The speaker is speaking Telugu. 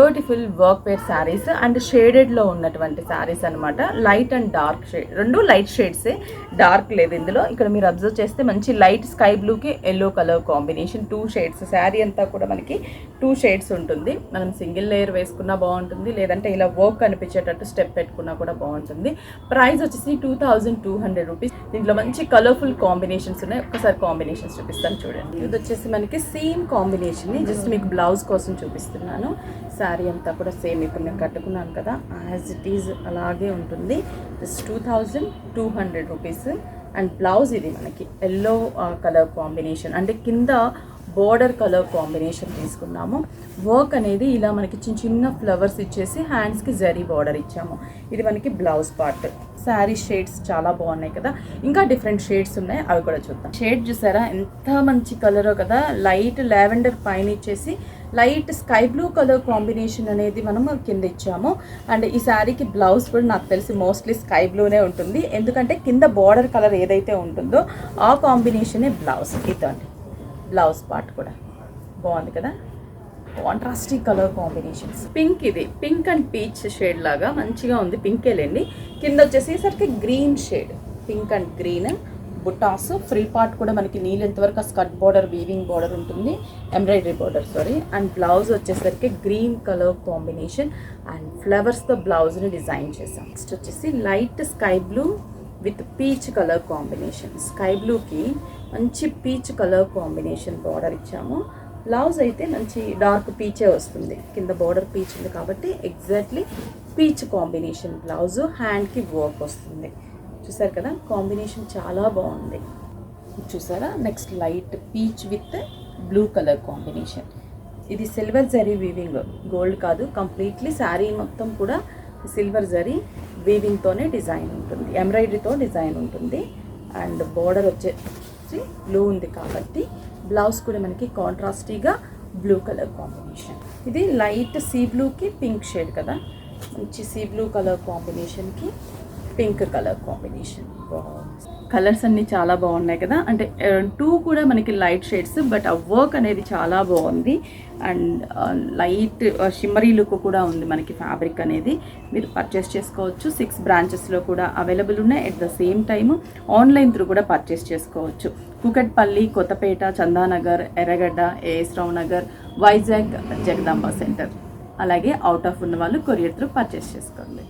Beautiful work wear saris and షేడెడ్లో ఉన్నటువంటి శారీస్ అనమాట. లైట్ అండ్ డార్క్ షేడ్, రెండు లైట్ షేడ్సే, డార్క్ లేదు ఇందులో. ఇక్కడ మీరు అబ్జర్వ్ చేస్తే మంచి లైట్ స్కై బ్లూకి yellow colour combination, 2 shades. Sari అంతా కూడా మనకి 2 షేడ్స్ ఉంటుంది. మనం సింగిల్ లేయర్ వేసుకున్నా బాగుంటుంది, లేదంటే ఇలా వర్క్ కనిపించేటట్టు స్టెప్ పెట్టుకున్నా కూడా బాగుంటుంది. ప్రైస్ వచ్చేసి 2200 రూపీస్. దీంట్లో మంచి కలర్ఫుల్ కాంబినేషన్స్ ఉన్నాయి. ఒక్కసారి కాంబినేషన్స్ చూపిస్తాను చూడండి. ఇది వచ్చేసి మనకి సేమ్ కాంబినేషన్, జస్ట్ మీకు బ్లౌజ్ కోసం చూపిస్తున్నాను. శారీ అంతా కూడా సేమ్ ఇప్పుడు నేను కట్టుకున్నాను కదా, యాజ్ ఇట్ ఈజ్ అలాగే ఉంటుంది. Just 2200 rupees. అండ్ బ్లౌజ్ ఇది మనకి ఎల్లో కలర్ కాంబినేషన్, అంటే కింద బోర్డర్ కలర్ కాంబినేషన్ తీసుకున్నాము. వర్క్ అనేది ఇలా మనకి చిన్న చిన్న ఫ్లవర్స్ ఇచ్చేసి హ్యాండ్స్కి జరీ బార్డర్ ఇచ్చాము. ఇది మనకి బ్లౌజ్ పార్ట్. శారీ షేడ్స్ చాలా బాగున్నాయి కదా, ఇంకా డిఫరెంట్ షేడ్స్ ఉన్నాయి, అవి కూడా చూద్దాం. షేడ్ చూసారా ఎంత మంచి కలరో కదా, లైట్ లావెండర్ పైన ఇచ్చేసి light sky blue colour combination అనేది మనం కింద ఇచ్చాము. అండ్ ఈ శారీకి బ్లౌజ్ కూడా నాకు తెలిసి మోస్ట్లీ స్కై బ్లూనే ఉంటుంది, ఎందుకంటే కింద బార్డర్ కలర్ ఏదైతే ఉంటుందో ఆ కాంబినేషనే బ్లౌజ్. ఇదండి బ్లౌజ్ పార్ట్ కూడా బాగుంది కదా, కాంట్రాస్టింగ్ కలర్ కాంబినేషన్స్. పింక్, ఇది పింక్ అండ్ పీచ్ షేడ్ లాగా మంచిగా ఉంది, పింకేలేండి. కింద వచ్చేసేసరికి green shade, pink and green బుటాస్. ఫ్రిల్ పార్ట్ కూడా మనకి నీళ్ళెంత వరకు స్కర్ట్ బార్డర్, వీవింగ్ బార్డర్ ఉంటుంది, embroidery border sorry. And blouse వచ్చేసరికి గ్రీన్ కలర్ కాంబినేషన్ అండ్ ఫ్లవర్స్తో బ్లౌజ్ని డిజైన్ చేసాం. నెక్స్ట్ వచ్చేసి light sky blue with peach colour combination. Sky బ్లూకి మంచి పీచ్ కలర్ కాంబినేషన్ బార్డర్ ఇచ్చాము. బ్లౌజ్ అయితే మంచి డార్క్ పీచే వస్తుంది, కింద బార్డర్ పీచ్ ఉంది కాబట్టి ఎగ్జాక్ట్లీ పీచ్ కాంబినేషన్ బ్లౌజ్. హ్యాండ్కి వర్క్ వస్తుంది. చూసారు కదా కాంబినేషన్ చాలా బాగుంది, చూసారా. Next light peach with blue colour combination. ఇది సిల్వర్ జరీ వీవింగ్, గోల్డ్ కాదు, కంప్లీట్లీ శారీ మొత్తం కూడా సిల్వర్ జరీ వీవింగ్తోనే డిజైన్ ఉంటుంది, ఎంబ్రాయిడరీతో డిజైన్ ఉంటుంది. అండ్ బార్డర్ వచ్చేసి బ్లూ ఉంది కాబట్టి బ్లౌజ్ కూడా మనకి కాంట్రాస్టీగా బ్లూ కలర్ కాంబినేషన్. ఇది లైట్ సీ బ్లూకి పింక్ షేడ్ కదా, మంచి సీ బ్లూ కలర్ కాంబినేషన్కి పింక్ కలర్ కాంబినేషన్. కలర్స్ అన్నీ చాలా బాగున్నాయి కదా, అంటే 2 కూడా మనకి లైట్ షేడ్స్, బట్ ఆ వర్క్ అనేది చాలా బాగుంది. అండ్ లైట్ షిమ్మరీ లుక్ కూడా ఉంది మనకి. ఫ్యాబ్రిక్ అనేది మీరు పర్చేస్ చేసుకోవచ్చు. 6 బ్రాంచెస్లో కూడా అవైలబుల్ ఉన్నాయి. At the same time online through కూడా పర్చేస్ చేసుకోవచ్చు. కూకట్పల్లి, కొత్తపేట, చందానగర్, ఎర్రగడ్డ, ఏఎస్ రావు నగర్, వైజాగ్, జగదాంబ సెంటర్. అలాగే అవుట్ ఆఫ్ ఉన్న వాళ్ళు కొరియర్ త్రూ పర్చేస్ చేసుకోండి.